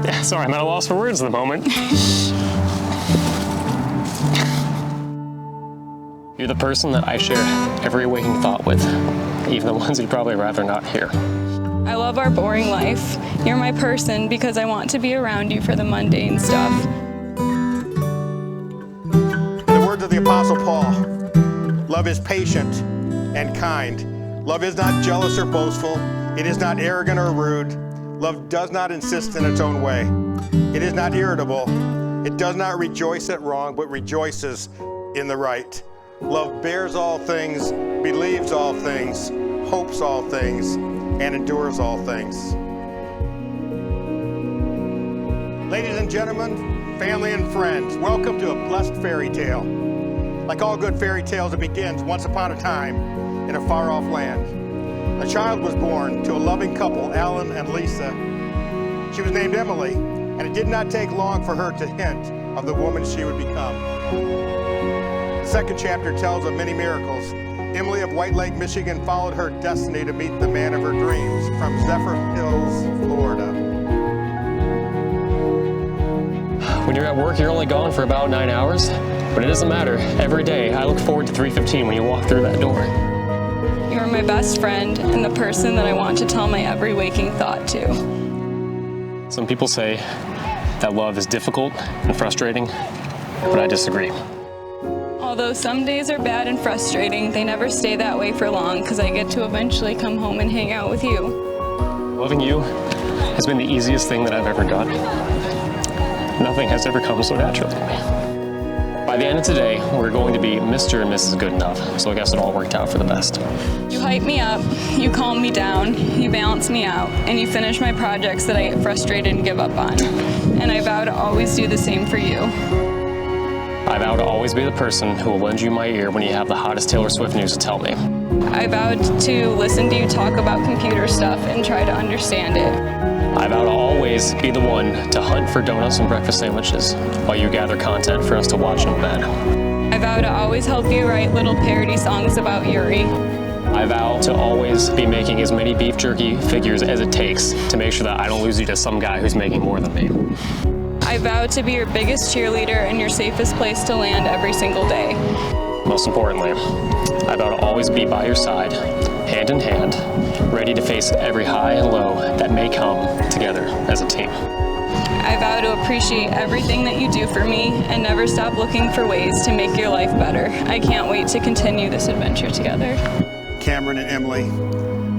Yeah, sorry, I'm at a loss for words at the moment. You're the person that I share every waking thought with, even the ones you'd probably rather not hear. I love our boring life. You're my person because I want to be around you for the mundane stuff. The words of the Apostle Paul, love is patient and kind. Love is not jealous or boastful. It is not arrogant or rude. Love does not insist in its own way. It is not irritable. It does not rejoice at wrong, but rejoices in the right. Love bears all things, believes all things, hopes all things, and endures all things. Ladies and gentlemen, family and friends, welcome to a blessed fairy tale. Like all good fairy tales, it begins once upon a time in a far-off land. A child was born to a loving couple, Alan and Lisa. She was named Emily, and it did not take long for her to hint of the woman she would become. The second chapter tells of many miracles. Emily of White Lake, Michigan followed her destiny to meet the man of her dreams from Zephyr Hills, Florida. When you're at work, you're only gone for about 9 hours, but it doesn't matter. Every day, I look forward to 3:15 when you walk through that door. You're my best friend and the person that I want to tell my every waking thought to. Some people say that love is difficult and frustrating, but I disagree. Although some days are bad and frustrating, they never stay that way for long because I get to eventually come home and hang out with you. Loving you has been the easiest thing that I've ever done. Nothing has ever come so naturally to me. By the end of today, we're going to be Mr. and Mrs. Goodenough, so I guess it all worked out for the best. You hype me up, you calm me down, you balance me out, and you finish my projects that I get frustrated and give up on. And I vow to always do the same for you. I vow to always be the person who will lend you my ear when you have the hottest Taylor Swift news to tell me. I vowed to listen to you talk about computer stuff and try to understand it. I vow to always be the one to hunt for donuts and breakfast sandwiches while you gather content for us to watch in bed. I vow to always help you write little parody songs about Yuri. I vow to always be making as many beef jerky figures as it takes to make sure that I don't lose you to some guy who's making more than me. I vow to be your biggest cheerleader and your safest place to land every single day. Most importantly, I vow to always be by your side, hand in hand, ready to face every high and low that may come together as a team. I vow to appreciate everything that you do for me and never stop looking for ways to make your life better. I can't wait to continue this adventure together. Cameron and Emily,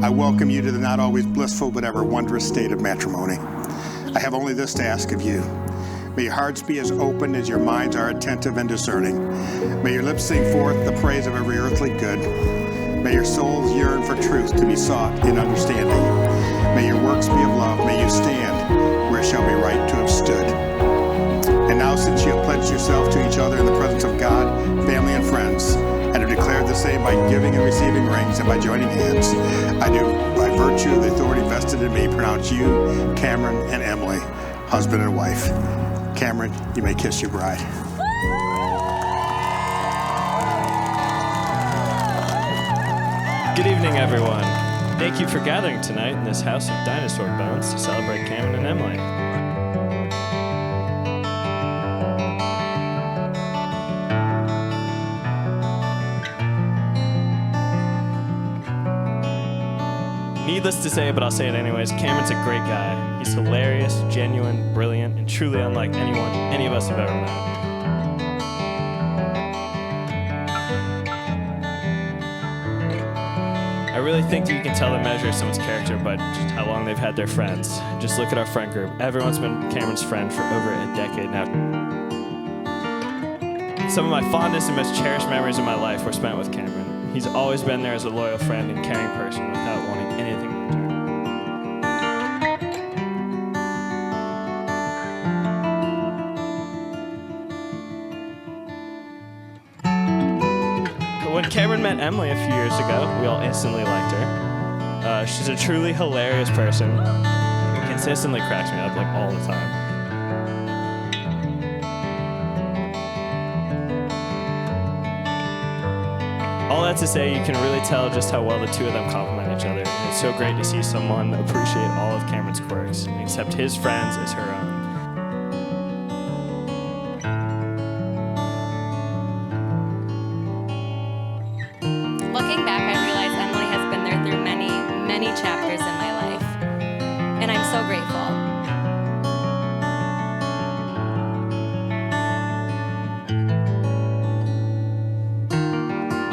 I welcome you to the not always blissful but ever wondrous state of matrimony. I have only this to ask of you. May your hearts be as open as your minds are attentive and discerning. May your lips sing forth the praise of every earthly good. May your souls yearn for truth to be sought in understanding. May your works be of love. May you stand where it shall be right to have stood. And now, since you have pledged yourself to each other in the presence of God, family, and friends, and have declared the same by giving and receiving rings and by joining hands, I do, by virtue of the authority vested in me, pronounce you, Cameron and Emily, husband and wife. Cameron, you may kiss your bride. Good evening, everyone. Thank you for gathering tonight in this house of dinosaur bones to celebrate Cameron and Emily. Needless to say, but I'll say it anyways, Cameron's a great guy. He's hilarious, genuine, brilliant, and truly unlike anyone any of us have ever met. I really think that you can tell the measure of someone's character by just how long they've had their friends. Just look at our friend group. Everyone's been Cameron's friend for over a decade now. Some of my fondest and most cherished memories of my life were spent with Cameron. He's always been there as a loyal friend and caring person without wanting anything in return. When Cameron met Emily a few years ago, we all instantly liked her. She's a truly hilarious person who consistently cracks me up like all the time. All that to say, you can really tell just how well the two of them complement each other. And it's so great to see someone appreciate all of Cameron's quirks and accept his friends as her own. Looking back, I realize Emily has been there through many, many chapters in my life. And I'm so grateful.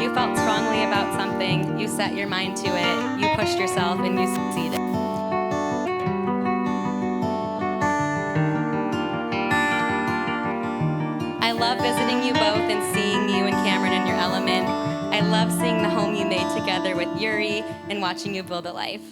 You felt strongly about something, you set your mind to it, you pushed yourself, and you succeeded. I love visiting you both and seeing you and Cameron in your element. I love seeing the home you made together with Yuri and watching you build a life.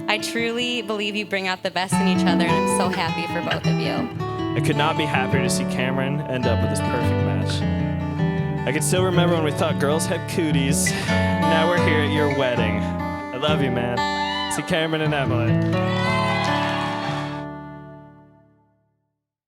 I truly believe you bring out the best in each other, and I'm so happy for both of you. I could not be happier to see Cameron end up with this perfect match. I can still remember when we thought girls had cooties. Now we're here at your wedding. I love you, man. See Cameron and Emily.